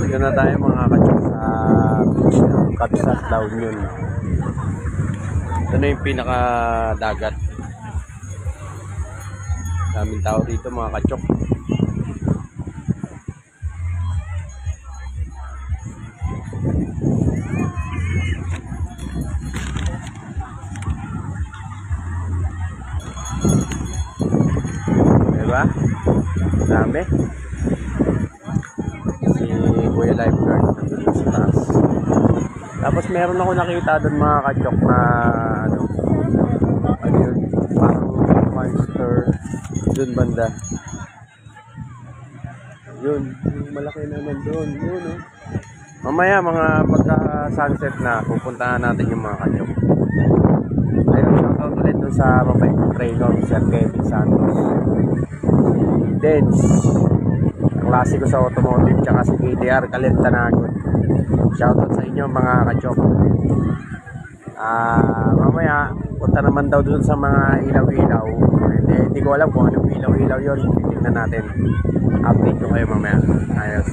Dito na tayo mga kachok sa beach ng Kabsat La Union. Ito na yung pinaka dagat. Daming tao dito mga kachok. Diba? Dami. Si Kuya Lifeguard nandun sa taas. Tapos meron ako nakita doon mga kachok na ano yun, parang monster doon banda. Yun, yung malaki na nandun. Yun, oh. Mamaya mga pagka sunset na pupuntahan natin yung mga kachok. Ayun, shoutout ulit dun sa mabait ng trainer, Sir Kevin Santos. Dens, klasiko sa automotive, tsaka si KTR Kalentanagon. Shoutout sa inyo mga kachok. Mamaya punta naman daw dun sa mga ilaw-ilaw. Hindi ko alam kung anong ilaw-ilaw yun. Tingnan natin. Update ko kayo mamaya. Ayos.